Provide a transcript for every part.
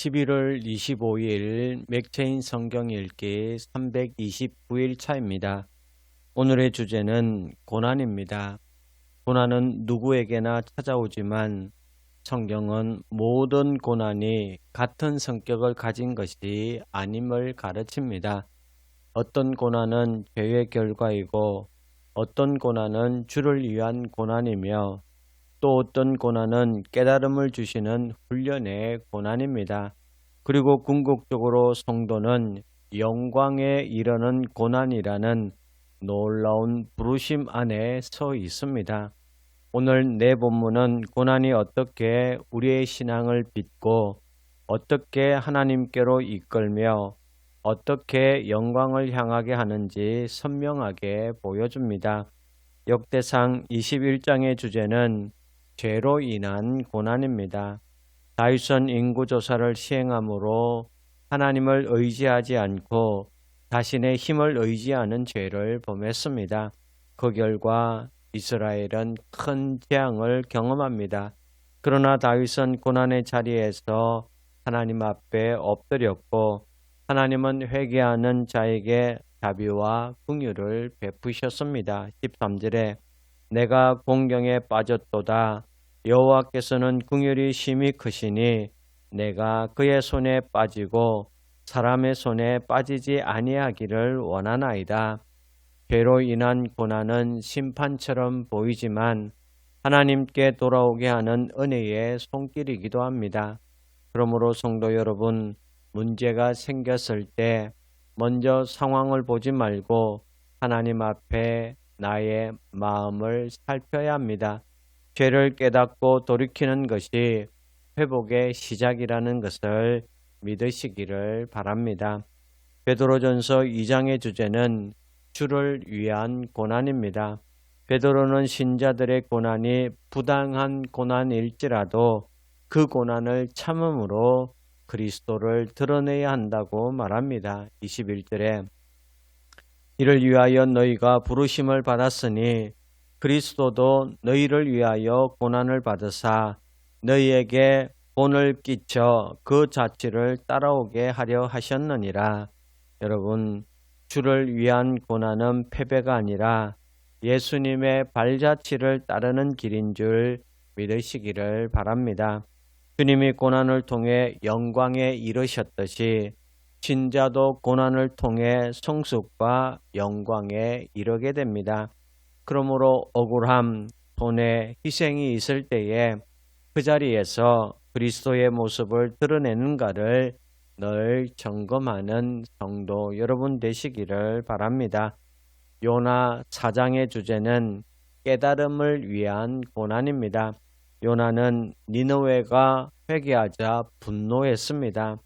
11월 25일 맥체인 성경 읽기 329일 차입니다. 오늘의 주제는 고난입니다. 고난은 누구에게나 찾아오지만 성경은 모든 고난이 같은 성격을 가진 것이 아님을 가르칩니다. 어떤 고난은 죄의 결과이고 어떤 고난은 주를 위한 고난이며 또 어떤 고난은 깨달음을 주시는 훈련의 고난입니다. 그리고 궁극적으로 성도는 영광에 이르는 고난이라는 놀라운 부르심 안에 서 있습니다. 오늘 내 본문은 고난이 어떻게 우리의 신앙을 빚고 어떻게 하나님께로 이끌며 어떻게 영광을 향하게 하는지 선명하게 보여줍니다. 역대상 21장의 주제는 죄로 인한 고난입니다. 다윗은 인구조사를 시행함으로 하나님을 의지하지 않고 자신의 힘을 의지하는 죄를 범했습니다. 그 결과 이스라엘은 큰 재앙을 경험합니다. 그러나 다윗은 고난의 자리에서 하나님 앞에 엎드렸고 하나님은 회개하는 자에게 자비와 긍휼을 베푸셨습니다. 13절에 내가 공경에 빠졌도다. 여호와께서는 긍휼이 심히 크시니 내가 그의 손에 빠지고 사람의 손에 빠지지 아니하기를 원하나이다. 죄로 인한 고난은 심판처럼 보이지만 하나님께 돌아오게 하는 은혜의 손길이기도 합니다. 그러므로 성도 여러분, 문제가 생겼을 때 먼저 상황을 보지 말고 하나님 앞에 나의 마음을 살펴야 합니다. 죄를 깨닫고 돌이키는 것이 회복의 시작이라는 것을 믿으시기를 바랍니다. 베드로전서 2장의 주제는 주를 위한 고난입니다. 베드로는 신자들의 고난이 부당한 고난일지라도 그 고난을 참음으로 그리스도를 드러내야 한다고 말합니다. 21절에 이를 위하여 너희가 부르심을 받았으니 그리스도도 너희를 위하여 고난을 받으사 너희에게 본을 끼쳐 그 자취를 따라오게 하려 하셨느니라. 여러분, 주를 위한 고난은 패배가 아니라 예수님의 발자취를 따르는 길인 줄 믿으시기를 바랍니다. 주님이 고난을 통해 영광에 이르셨듯이 신자도 고난을 통해 성숙과 영광에 이르게 됩니다. 그러므로 억울함, 손해, 희생이 있을 때에 그 자리에서 그리스도의 모습을 드러내는가를 늘 점검하는 성도 여러분 되시기를 바랍니다. 요나 4장의 주제는 깨달음을 위한 고난입니다. 요나는 니느웨가 회개하자 분노했습니다.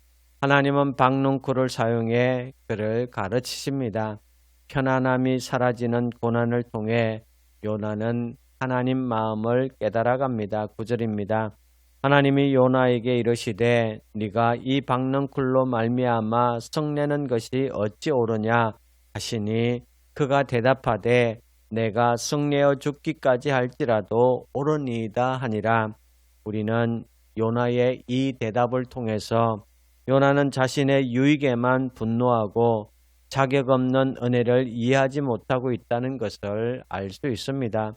하나님은 박농쿨을 사용해 그를 가르치십니다. 편안함이 사라지는 고난을 통해 요나는 하나님 마음을 깨달아갑니다. 9절입니다. 하나님이 요나에게 이르시되 네가 이 박넝쿨로 말미암아 성내는 것이 어찌 옳으냐 하시니 그가 대답하되 내가 성내어 죽기까지 할지라도 옳으니이다 하니라. 우리는 요나의 이 대답을 통해서 요나는 자신의 유익에만 분노하고 자격 없는 은혜를 이해하지 못하고 있다는 것을 알 수 있습니다.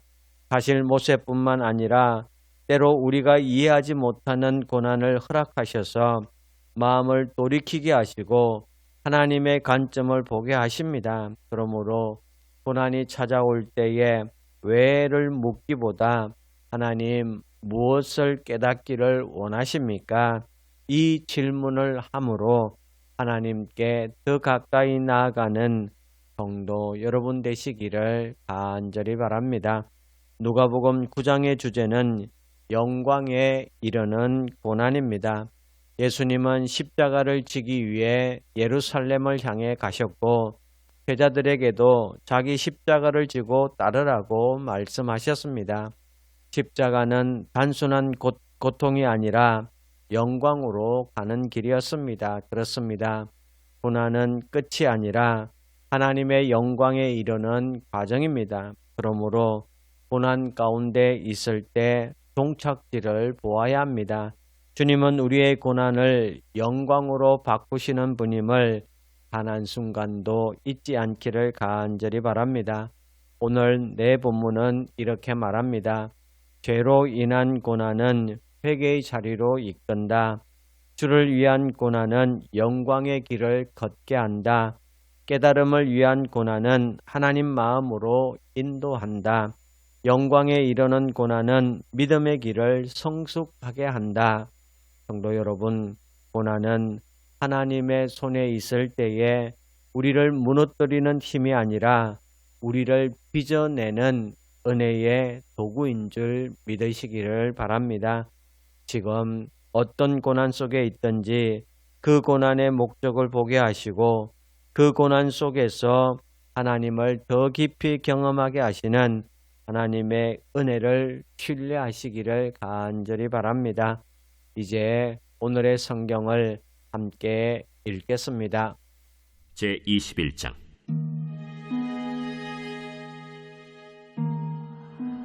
사실 모세뿐만 아니라 때로 우리가 이해하지 못하는 고난을 허락하셔서 마음을 돌이키게 하시고 하나님의 관점을 보게 하십니다. 그러므로 고난이 찾아올 때에 왜를 묻기보다 하나님 무엇을 깨닫기를 원하십니까? 이 질문을 함으로 하나님께 더 가까이 나아가는 성도 여러분 되시기를 간절히 바랍니다. 누가복음 9장의 주제는 영광에 이르는 고난입니다. 예수님은 십자가를 지기 위해 예루살렘을 향해 가셨고 제자들에게도 자기 십자가를 지고 따르라고 말씀하셨습니다. 십자가는 단순한 고통이 아니라 영광으로 가는 길이었습니다. 그렇습니다. 고난은 끝이 아니라 하나님의 영광에 이르는 과정입니다. 그러므로 고난 가운데 있을 때 종착지를 보아야 합니다. 주님은 우리의 고난을 영광으로 바꾸시는 분임을 단 한순간도 잊지 않기를 간절히 바랍니다. 오늘 내 본문은 이렇게 말합니다. 죄로 인한 고난은 회개의 자리로 이끈다. 주를 위한 고난은 영광의 길을 걷게 한다. 깨달음을 위한 고난은 하나님 마음으로 인도한다. 영광에 이르는 고난은 믿음의 길을 성숙하게 한다. 성도 여러분, 고난은 하나님의 손에 있을 때에 우리를 무너뜨리는 힘이 아니라 우리를 빚어내는 은혜의 도구인 줄 믿으시기를 바랍니다. 지금 어떤 고난 속에 있든지 그 고난의 목적을 보게 하시고 그 고난 속에서 하나님을 더 깊이 경험하게 하시는 하나님의 은혜를 신뢰하시기를 간절히 바랍니다. 이제 오늘의 성경을 함께 읽겠습니다. 제21장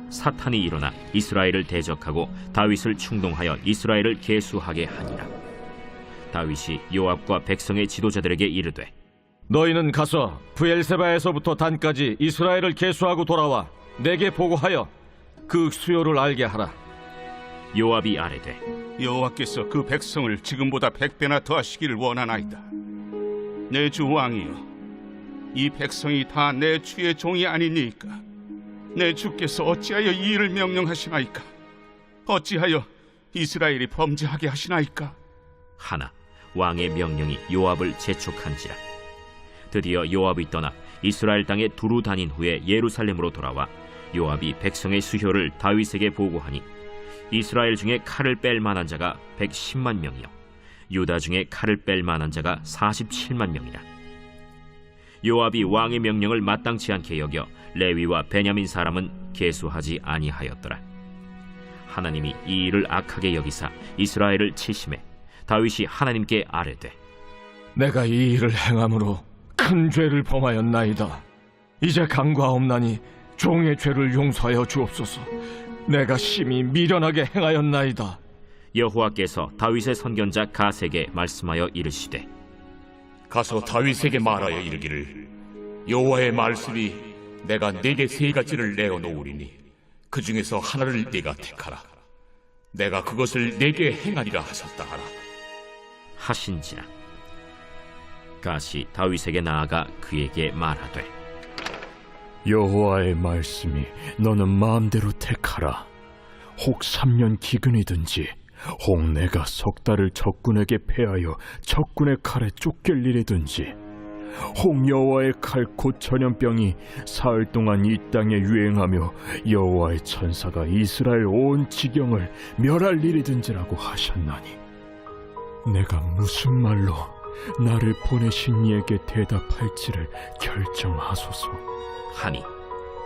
사탄이 일어나 이스라엘을 대적하고 다윗을 충동하여 이스라엘을 계수하게 하니라. 다윗이 요압과 백성의 지도자들에게 이르되 너희는 가서 브엘세바에서부터 단까지 이스라엘을 계수하고 돌아와 내게 보고하여 그 수요를 알게 하라. 요압이 아뢰되 여호와께서 그 백성을 지금보다 100배나 더하시기를 원하나이다. 내 주 왕이여, 이 백성이 다 내 주의 종이 아니니까 내 주께서 어찌하여 이 일을 명령하시나이까? 어찌하여 이스라엘이 범죄하게 하시나이까? 하나 왕의 명령이 요압을 재촉한지라. 드디어 요압이 떠나 이스라엘 땅에 두루 다닌 후에 예루살렘으로 돌아와 요압이 백성의 수효를 다윗에게 보고하니 이스라엘 중에 칼을 뺄 만한 자가 110만 명이요 유다 중에 칼을 뺄 만한 자가 47만 명이라. 요압이 왕의 명령을 마땅치 않게 여겨 레위와 베냐민 사람은 계수하지 아니하였더라. 하나님이 이 일을 악하게 여기사 이스라엘을 치심해 다윗이 하나님께 아뢰되 내가 이 일을 행함으로 큰 죄를 범하였나이다. 이제 간과없나니 종의 죄를 용서하여 주옵소서. 내가 심히 미련하게 행하였나이다. 여호와께서 다윗의 선견자 갓에게 말씀하여 이르시되 가서 다윗에게 말하여 이르기를 여호와의 말씀이 내가 네게 세 가지를 내어 놓으리니 그 중에서 하나를 네가 택하라. 내가 그것을 네게 행하리라 하셨다 하라. 하신지라. 갓이 다윗에게 나아가 그에게 말하되 여호와의 말씀이 너는 마음대로 택하라. 혹 3년 기근이든지 혹 내가 석 달을 적군에게 패하여 적군의 칼에 쫓길 일이든지 혹 여호와의 칼 곧 전염병이 사흘 동안 이 땅에 유행하며 여호와의 천사가 이스라엘 온 지경을 멸할 일이든지라고 하셨나니 내가 무슨 말로 나를 보내신 이에게 대답할지를 결정하소서. 하니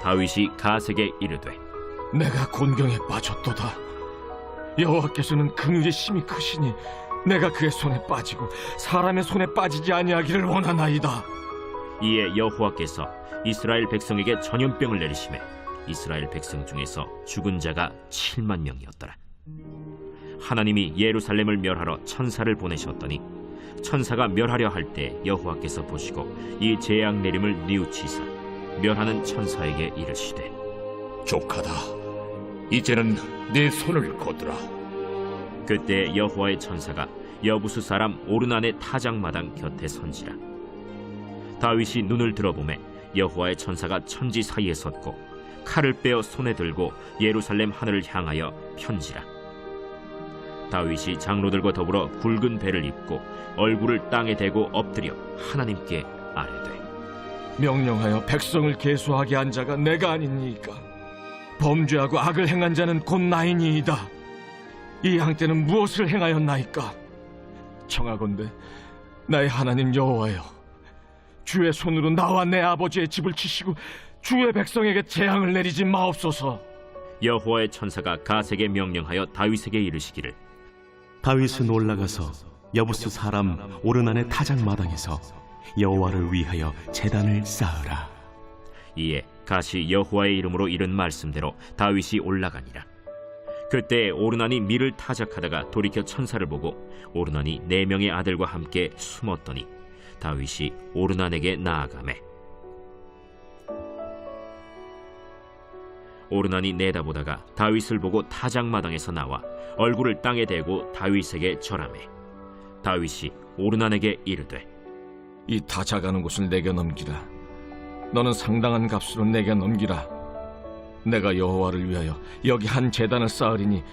다윗이 갓에게 이르되 내가 곤경에 빠졌도다. 여호와께서는 긍휼이 심히 크시니 내가 그의 손에 빠지고 사람의 손에 빠지지 아니하기를 원하나이다. 이에 여호와께서 이스라엘 백성에게 전염병을 내리심에 이스라엘 백성 중에서 죽은 자가 7만 명이었더라. 하나님이 예루살렘을 멸하러 천사를 보내셨더니 천사가 멸하려 할 때 여호와께서 보시고 이 재앙 내림을 뉘우치사 멸하는 천사에게 이르시되 족하다. 이제는 내 손을 거두라. 그때 여호와의 천사가 여부수 사람 오르난의 타작마당 곁에 선지라. 다윗이 눈을 들어보매 여호와의 천사가 천지 사이에 섰고 칼을 빼어 손에 들고 예루살렘 하늘을 향하여 편지라. 다윗이 장로들과 더불어 굵은 배를 입고 얼굴을 땅에 대고 엎드려 하나님께 아뢰되 명령하여 백성을 계수하게 한 자가 내가 아니니까 범죄하고 악을 행한 자는 곧 나이니이다. 이 양떼는 무엇을 행하였나이까? 청하건대 나의 하나님 여호와여, 주의 손으로 나와 내 아버지의 집을 치시고 주의 백성에게 재앙을 내리지 마옵소서. 여호와의 천사가 갓에게 명령하여 다윗에게 이르시기를 다윗은 올라가서 여부수 사람 오르난의 타작마당에서 여호와를 위하여 제단을 쌓으라. 이에 갓이 여호와의 이름으로 이른 말씀대로 다윗이 올라가니라. 그때 오르난이 밀을 타작하다가 돌이켜 천사를 보고 오르난이 4명의 아들과 함께 숨었더니 다윗이 오르난에게 나아가매 오르난이 내다보다가 다윗을 보고 타작마당에서 나와 얼굴을 땅에 대고 다윗에게 절하매 다윗이 오르난에게 이르되 이 타작하는 곳을 내게 넘기라. 너는 상당한 값으로 내게 넘기라. 내가 여호와를 위하여 여기 한 제단을 쌓으리니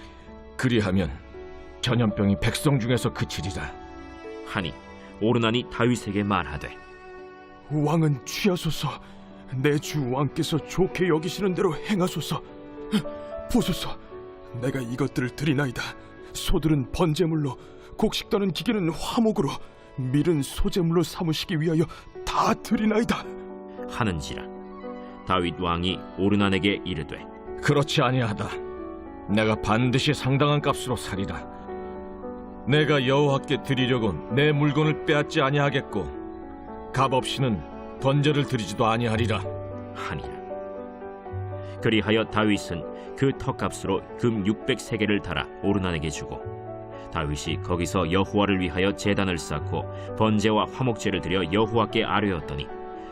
그리하면 전염병이 백성 중에서 그치리라. 하니 오르난이 다윗에게 말하되 왕은 취하소서. 내 주 왕께서 좋게 여기시는 대로 행하소서. 보소서, 내가 이것들을 드리나이다. 소들은 번제물로, 곡식 떠는 기계는 화목으로, 밀은 소제물로 삼으시기 위하여 다 드리나이다. 하는지라 다윗 왕이 오르난에게 이르되 그렇지 아니하다. 내가 반드시 상당한 값으로 사리라. 내가 여호와께 드리려고 내 물건을 빼앗지 아니하겠고 값 없이는 번제를 드리지도 아니하리라. 하니라. 그리하여 다윗은 그 턱값으로 금 600세겔을 달아 오르난에게 주고 다윗이 거기서 여호와를 위하여 제단을 쌓고 번제와 화목제를 드려 여호와께 아뢰었더니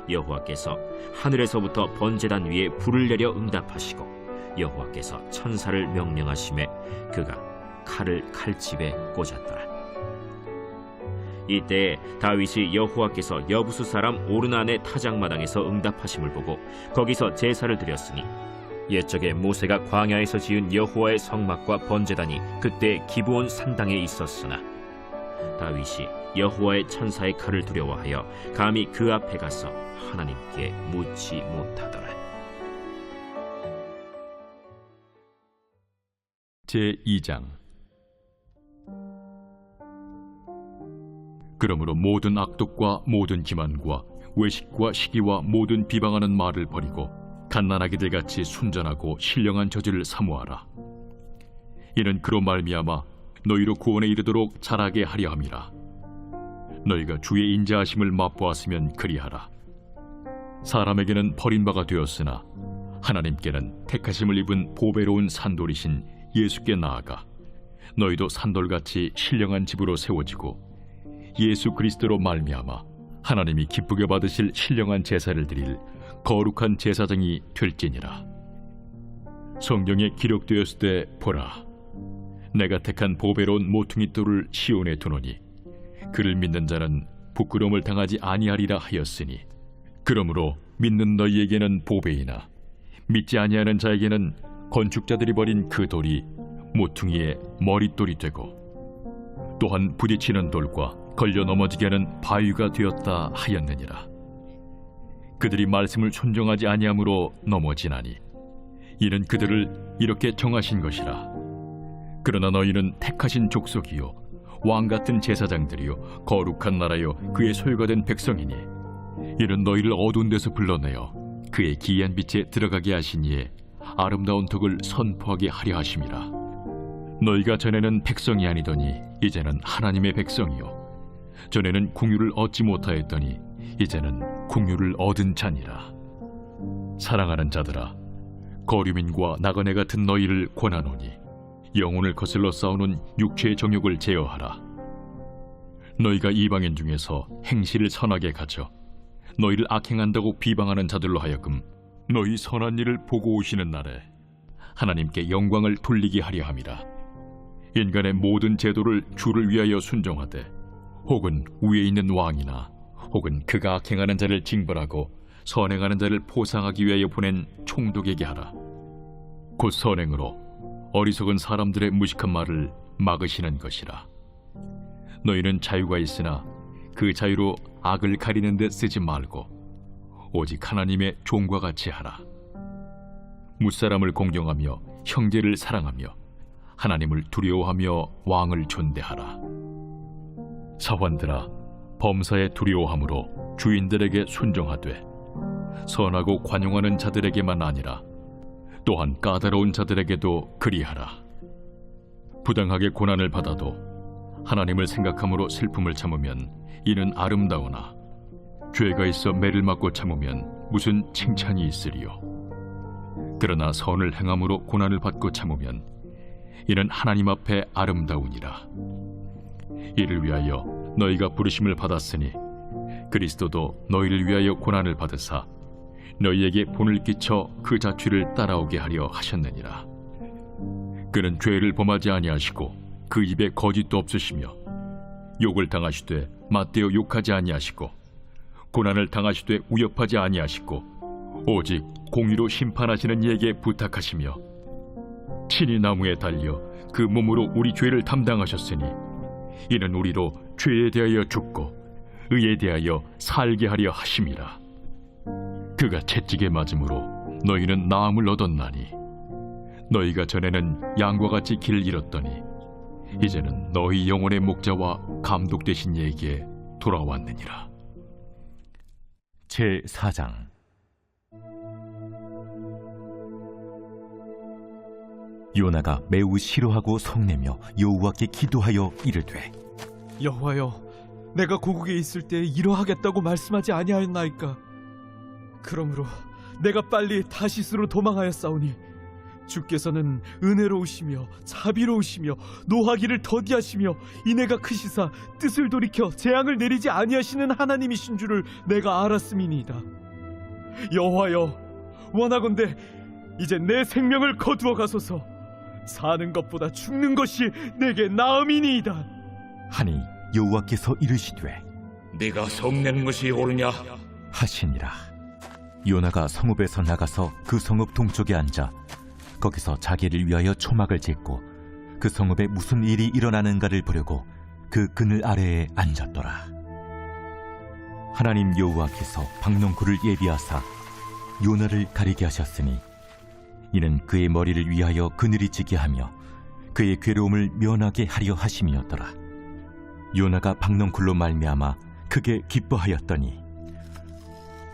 여호와께서 하늘에서부터 번제단 위에 불을 내려 응답하시고 여호와께서 천사를 명령하심에 그가 칼을 칼집에 꽂았더라. 이때 다윗이 여호와께서 여부수 사람 오르난의 타작마당에서 응답하심을 보고 거기서 제사를 드렸으니 옛적에 모세가 광야에서 지은 여호와의 성막과 번제단이 그때 기브온 산당에 있었으나 다윗이 여호와의 천사의 칼을 두려워하여 감히 그 앞에 가서 하나님께 묻지 못하더라. 제2장. 그러므로 모든 악독과 모든 기만과 외식과 시기와 모든 비방하는 말을 버리고 갓난아기들 같이 순전하고 신령한 저지를 사모하라. 이는 그로 말미암아 너희로 구원에 이르도록 자라게 하려 함이라. 너희가 주의 인자하심을 맛보았으면 그리하라. 사람에게는 버림바가 되었으나 하나님께는 택하심을 입은 보배로운 산돌이신 예수께 나아가 너희도 산돌같이 신령한 집으로 세워지고 예수 그리스도로 말미암아 하나님이 기쁘게 받으실 신령한 제사를 드릴 거룩한 제사장이 될지니라. 성경에 기록되었을 때 보라, 내가 택한 보배로운 모퉁이 돌을 시온에 두노니 그를 믿는 자는 부끄러움을 당하지 아니하리라 하였으니, 그러므로 믿는 너희에게는 보배이나 믿지 아니하는 자에게는 건축자들이 버린 그 돌이 모퉁이의 머릿돌이 되고 또한 부딪히는 돌과 걸려 넘어지게 하는 바위가 되었다 하였느니라. 그들이 말씀을 순종하지 아니함으로 넘어지나니 이는 그들을 이렇게 정하신 것이라. 그러나 너희는 택하신 족속이요 왕같은 제사장들이요 거룩한 나라요 그의 소유가 된 백성이니 이는 너희를 어두운 데서 불러내어 그의 기이한 빛에 들어가게 하시니에 아름다운 덕을 선포하게 하려 하심이라. 너희가 전에는 백성이 아니더니 이제는 하나님의 백성이요 전에는 궁유를 얻지 못하였더니 이제는 궁유를 얻은 자니라. 사랑하는 자들아, 거류민과 나그네 같은 너희를 권하노니 영혼을 거슬러 싸우는 육체의 정욕을 제어하라. 너희가 이방인 중에서 행실을 선하게 가져 너희를 악행한다고 비방하는 자들로 하여금 너희 선한 일을 보고 오시는 날에 하나님께 영광을 돌리게 하려 함이라. 인간의 모든 제도를 주를 위하여 순종하되 혹은 위에 있는 왕이나 혹은 그가 악행하는 자를 징벌하고 선행하는 자를 보상하기 위하여 보낸 총독에게 하라. 곧 선행으로 어리석은 사람들의 무식한 말을 막으시는 것이라. 너희는 자유가 있으나 그 자유로 악을 가리는 데 쓰지 말고 오직 하나님의 종과 같이 하라. 무사람을 공경하며 형제를 사랑하며 하나님을 두려워하며 왕을 존대하라. 사환들아, 범사에 두려워함으로 주인들에게 순종하되 선하고 관용하는 자들에게만 아니라 또한 까다로운 자들에게도 그리하라. 부당하게 고난을 받아도 하나님을 생각함으로 슬픔을 참으면 이는 아름다우나 죄가 있어 매를 맞고 참으면 무슨 칭찬이 있으리요. 그러나 선을 행함으로 고난을 받고 참으면 이는 하나님 앞에 아름다우니라. 이를 위하여 너희가 부르심을 받았으니 그리스도도 너희를 위하여 고난을 받으사 너희에게 본을 끼쳐 그 자취를 따라오게 하려 하셨느니라. 그는 죄를 범하지 아니하시고 그 입에 거짓도 없으시며 욕을 당하시되 맞대어 욕하지 아니하시고 고난을 당하시되 위협하지 아니하시고 오직 공의로 심판하시는 이에게 부탁하시며 친히 나무에 달려 그 몸으로 우리 죄를 담당하셨으니 이는 우리로 죄에 대하여 죽고 의에 대하여 살게 하려 하심이라. 그가 채찍에 맞음으로 너희는 나음을 얻었나니 너희가 전에는 양과 같이 길을 잃었더니 이제는 너희 영혼의 목자와 감독 되신 이에게 돌아왔느니라. 제4장. 요나가 매우 싫어하고 성내며 여호와께 기도하여 이르되, 여호와여, 내가 고국에 있을 때 이러하겠다고 말씀하지 아니하였나이까? 그러므로 내가 빨리 다시스로 도망하였사오니 주께서는 은혜로우시며 자비로우시며 노하기를 더디하시며 인애가 크시사 뜻을 돌이켜 재앙을 내리지 아니하시는 하나님이신 줄을 내가 알았음이니이다. 여호와여, 원하건대 이제 내 생명을 거두어 가소서. 사는 것보다 죽는 것이 내게 나음이니이다. 하니 여호와께서 이르시되, 네가 성내는 것이 옳으냐? 하시니라. 요나가 성읍에서 나가서 그 성읍 동쪽에 앉아 거기서 자기를 위하여 초막을 짓고 그 성읍에 무슨 일이 일어나는가를 보려고 그 그늘 아래에 앉았더라. 하나님 여호와께서 박농쿨을 예비하사 요나를 가리게 하셨으니 이는 그의 머리를 위하여 그늘이 지게 하며 그의 괴로움을 면하게 하려 하심이었더라. 요나가 박농쿨로 말미암아 크게 기뻐하였더니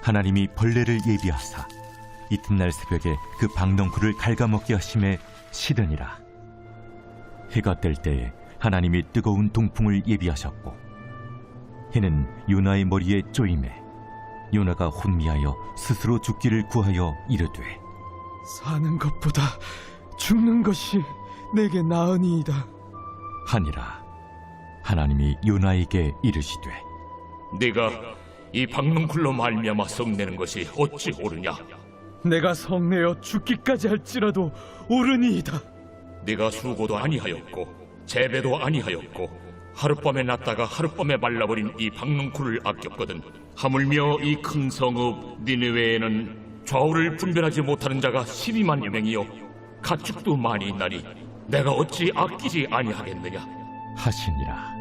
하나님이 벌레를 예비하사 이튿날 새벽에 그 박농쿨을 갉아먹게 하심에 시드니라. 해가 뜰 때에 하나님이 뜨거운 동풍을 예비하셨고 해는 요나의 머리에 쪼임에 요나가 혼미하여 스스로 죽기를 구하여 이르되, 사는 것보다 죽는 것이 내게 나으니이다 하니라. 하나님이 요나에게 이르시되, 네가 이 박농쿨로 말미암아 성내는 것이 어찌 옳으냐? 내가 성내어 죽기까지 할지라도 옳으니이다. 네가 수고도 아니하였고 재배도 아니하였고 하룻밤에 났다가 하룻밤에 말라버린 이 박농쿨을 아꼈거든. 하물며 이 큰 성읍 니느웨에는 좌우를 분별하지 못하는 자가 12만여 명이요 가축도 많이 있나니 내가 어찌 아끼지 아니하겠느냐? 하시니라.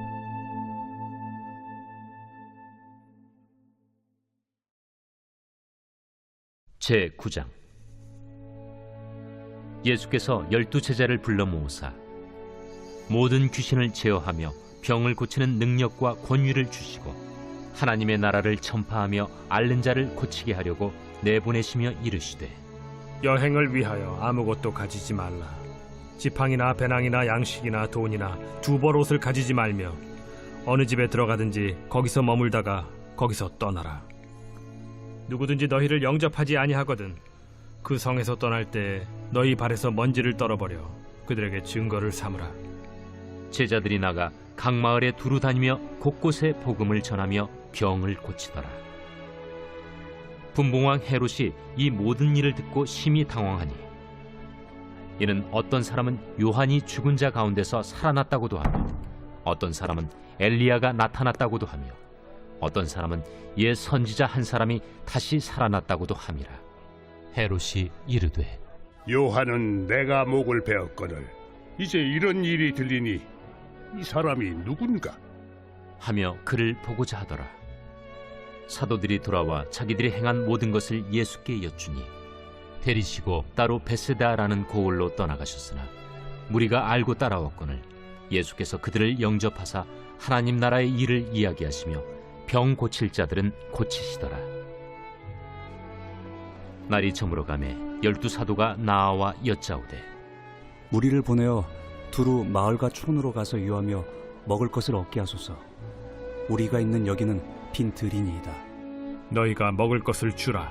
제9장. 예수께서 12제자를 불러 모으사 모든 귀신을 제어하며 병을 고치는 능력과 권위를 주시고 하나님의 나라를 전파하며 앓는 자를 고치게 하려고 내보내시며 이르시되, 여행을 위하여 아무것도 가지지 말라. 지팡이나 배낭이나 양식이나 돈이나 두벌 옷을 가지지 말며 어느 집에 들어가든지 거기서 머물다가 거기서 떠나라. 누구든지 너희를 영접하지 아니하거든 그 성에서 떠날 때 너희 발에서 먼지를 떨어버려 그들에게 증거를 삼으라. 제자들이 나가 각 마을에 두루 다니며 곳곳에 복음을 전하며 병을 고치더라. 분봉왕 헤롯이 이 모든 일을 듣고 심히 당황하니 이는 어떤 사람은 요한이 죽은 자 가운데서 살아났다고도 하며 어떤 사람은 엘리야가 나타났다고도 하며 어떤 사람은 옛 선지자 한 사람이 다시 살아났다고도 함이라. 헤롯이 이르되, 요한은 내가 목을 베었거늘 이제 이런 일이 들리니 이 사람이 누군가? 하며 그를 보고자 하더라. 사도들이 돌아와 자기들이 행한 모든 것을 예수께 여쭈니 데리시고 따로 베세다라는 고을로 떠나가셨으나 무리가 알고 따라왔거늘 예수께서 그들을 영접하사 하나님 나라의 일을 이야기하시며 병 고칠 자들은 고치시더라. 날이 저물어가매 12사도가 나아와 여짜오되, 무리를 보내어 두루 마을과 촌으로 가서 유하며 먹을 것을 얻게 하소서. 우리가 있는 여기는 빈 들이니이다. 너희가 먹을 것을 주라.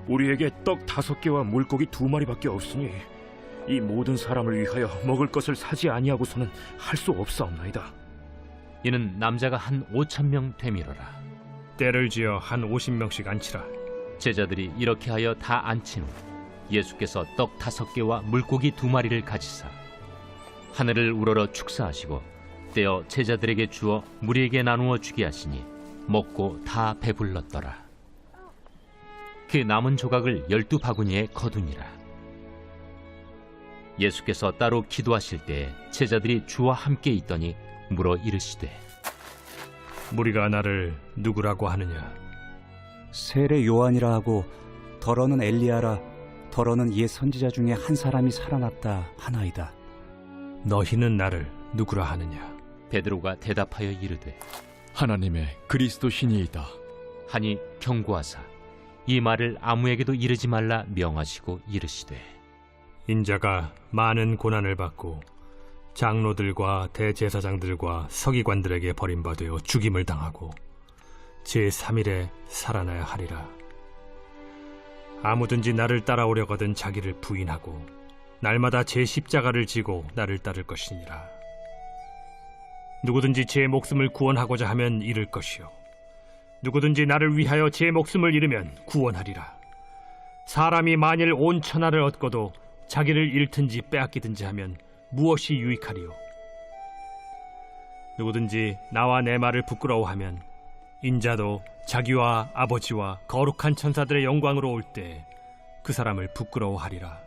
우리에게 떡 5개와 물고기 2마리밖에 없으니 이 모든 사람을 위하여 먹을 것을 사지 아니하고서는 할 수 없사옵나이다. 이는 남자가 한 5,000명 되밀어라. 때를 지어 한 50명씩 앉히라. 제자들이 이렇게 하여 다 앉힌 후 예수께서 떡 5개와 물고기 2마리를 가지사 하늘을 우러러 축사하시고 떼어 제자들에게 주어 무리에게 나누어 주게 하시니 먹고 다 배불렀더라. 그 남은 조각을 12바구니에 거두니라. 예수께서 따로 기도하실 때에 제자들이 주와 함께 있더니 물어 이르시되 무리가 나를 누구라고 하느냐? 세례 요한이라 하고 더러는 엘리야라 더러는 옛 선지자 중에 한 사람이 살아났다 하나이다. 너희는 나를 누구라 하느냐? 베드로가 대답하여 이르되 하나님의 그리스도시니이다. 하니 경고하사 이 말을 아무에게도 이르지 말라 명하시고 이르시되 인자가 많은 고난을 받고 장로들과 대제사장들과 서기관들에게 버림받아 죽임을 당하고 제3일에 살아나야 하리라. 아무든지 나를 따라오려거든 자기를 부인하고 날마다 제 십자가를 지고 나를 따를 것이니라. 누구든지 제 목숨을 구원하고자 하면 잃을 것이요 누구든지 나를 위하여 제 목숨을 잃으면 구원하리라. 사람이 만일 온 천하를 얻고도 자기를 잃든지 빼앗기든지 하면 무엇이 유익하리요? 누구든지 나와 내 말을 부끄러워하면 인자도 자기와 아버지와 거룩한 천사들의 영광으로 올 때 그 사람을 부끄러워하리라.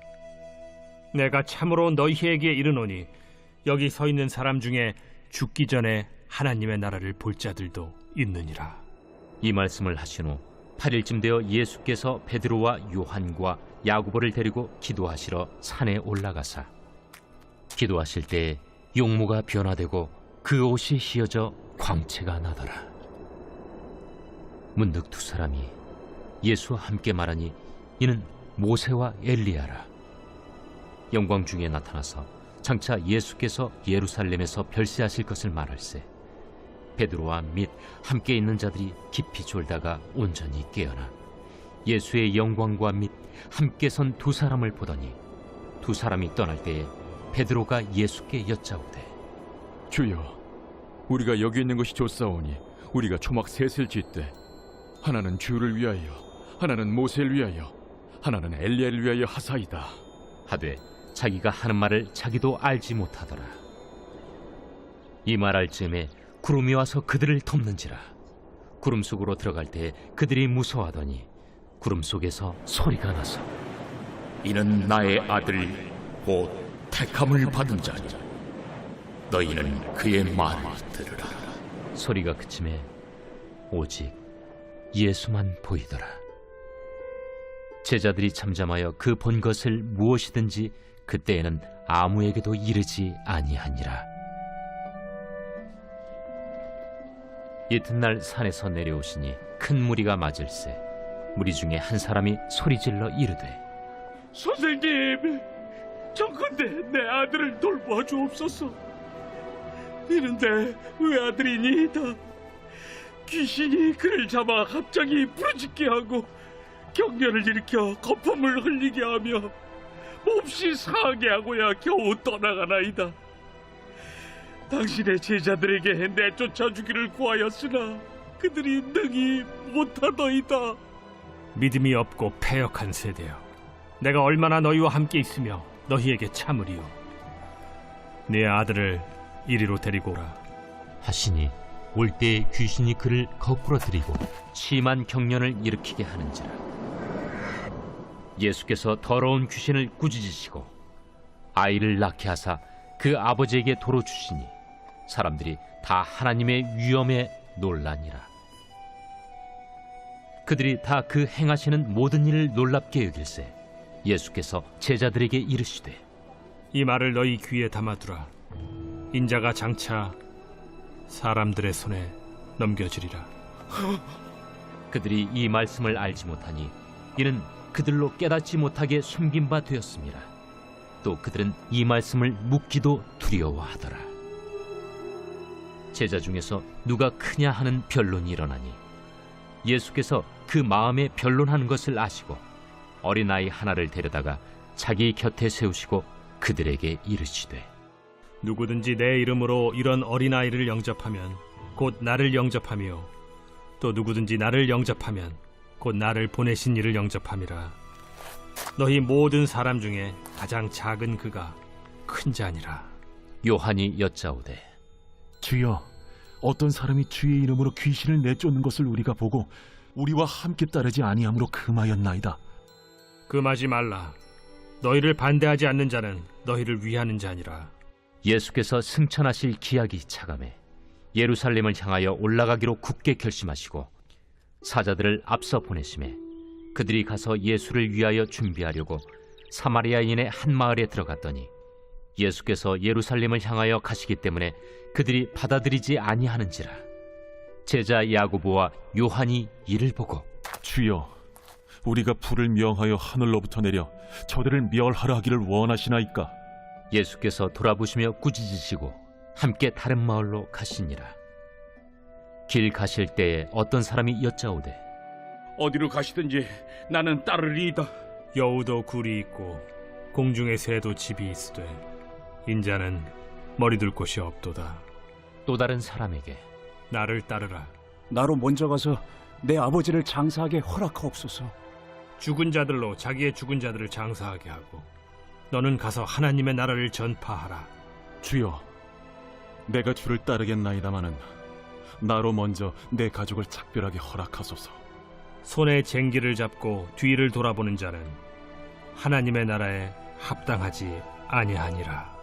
내가 참으로 너희에게 이르노니 여기 서 있는 사람 중에 죽기 전에 하나님의 나라를 볼 자들도 있느니라. 이 말씀을 하신 후 8일쯤 되어 예수께서 베드로와 요한과 야고보를 데리고 기도하시러 산에 올라가사 기도하실 때에 용모가 변화되고 그 옷이 휘어져 광채가 나더라. 문득 두 사람이 예수와 함께 말하니 이는 모세와 엘리야라. 영광 중에 나타나서 장차 예수께서 예루살렘에서 별세하실 것을 말할세 베드로와 및 함께 있는 자들이 깊이 졸다가 온전히 깨어나 예수의 영광과 및 함께 선 두 사람을 보더니 두 사람이 떠날 때에 베드로가 예수께 여짜오되 주여, 우리가 여기 있는 것이 좋사오니 우리가 초막 셋을 짓되 하나는 주를 위하여, 하나는 모세를 위하여, 하나는 엘리야를 위하여 하사이다. 하되 자기가 하는 말을 자기도 알지 못하더라. 이 말할 즈음에 구름이 와서 그들을 덮는지라. 구름 속으로 들어갈 때 그들이 무서워하더니 구름 속에서 소리가 나서 이는 나의 아들 곧 택함을 받은 자니 너희는 그의 말을 들으라. 소리가 그침에 오직 예수만 보이더라. 제자들이 잠잠하여 그 본 것을 무엇이든지 그때에는 아무에게도 이르지 아니하니라. 이튿날 산에서 내려오시니 큰 무리가 맞을세 무리 중에 한 사람이 소리질러 이르되 선생님, 정컨대 내 아들을 돌보아 주옵소서. 이는 내 외아들이니이다. 귀신이 그를 잡아 갑자기 부르짖게 하고 경련을 일으켜 거품을 흘리게 하며 몹시 상하게 하고야 겨우 떠나가나이다. 당신의 제자들에게 내쫓아 주기를 구하였으나 그들이 능히 못하더이다. 믿음이 없고 패역한 세대여, 내가 얼마나 너희와 함께 있으며 너희에게 참으리요. 네 아들을 이리로 데리고 오라 하시니 올 때에 귀신이 그를 거꾸로 들이고 심한 경련을 일으키게 하는지라. 예수께서 더러운 귀신을 꾸짖으시고 아이를 낳게 하사 그 아버지에게 도로 주시니 사람들이 다 하나님의 위엄에 놀라니라. 그들이 다 그 행하시는 모든 일을 놀랍게 여길세 예수께서 제자들에게 이르시되 이 말을 너희 귀에 담아두라. 인자가 장차 사람들의 손에 넘겨지리라. 그들이 이 말씀을 알지 못하니 이는 그들로 깨닫지 못하게 숨긴 바 되었습니다. 또 그들은 이 말씀을 묻기도 두려워하더라. 제자 중에서 누가 크냐 하는 변론이 일어나니 예수께서 그 마음에 변론하는 것을 아시고 어린아이 하나를 데려다가 자기 곁에 세우시고 그들에게 이르시되 누구든지 내 이름으로 이런 어린아이를 영접하면 곧 나를 영접하며 또 누구든지 나를 영접하면 곧 나를 보내신 이를 영접함이라. 너희 모든 사람 중에 가장 작은 그가 큰 자니라. 요한이 여짜오되 주여, 어떤 사람이 주의 이름으로 귀신을 내쫓는 것을 우리가 보고 우리와 함께 따르지 아니함으로 금하였나이다. 금하지 말라. 너희를 반대하지 않는 자는 너희를 위하는 자니라. 예수께서 승천하실 기약이 차감해 예루살렘을 향하여 올라가기로 굳게 결심하시고 사자들을 앞서 보내심에 그들이 가서 예수를 위하여 준비하려고 사마리아인의 한 마을에 들어갔더니 예수께서 예루살렘을 향하여 가시기 때문에 그들이 받아들이지 아니하는지라. 제자 야고보와 요한이 이를 보고 주여, 우리가 불을 명하여 하늘로부터 내려 저들을 멸하라 하기를 원하시나이까? 예수께서 돌아보시며 꾸짖으시고 함께 다른 마을로 가시니라. 길 가실 때에 어떤 사람이 여짜오되 어디로 가시든지 나는 따르리이다. 여우도 굴이 있고 공중의 새도 집이 있으되 인자는 머리둘 곳이 없도다. 또 다른 사람에게 나를 따르라. 나로 먼저 가서 내 아버지를 장사하게 허락하옵소서. 죽은 자들로 자기의 죽은 자들을 장사하게 하고 너는 가서 하나님의 나라를 전파하라. 주여, 내가 주를 따르겠나이다마는 나로 먼저 내 가족을 작별하게 허락하소서. 손에 쟁기를 잡고 뒤를 돌아보는 자는 하나님의 나라에 합당하지 아니하니라.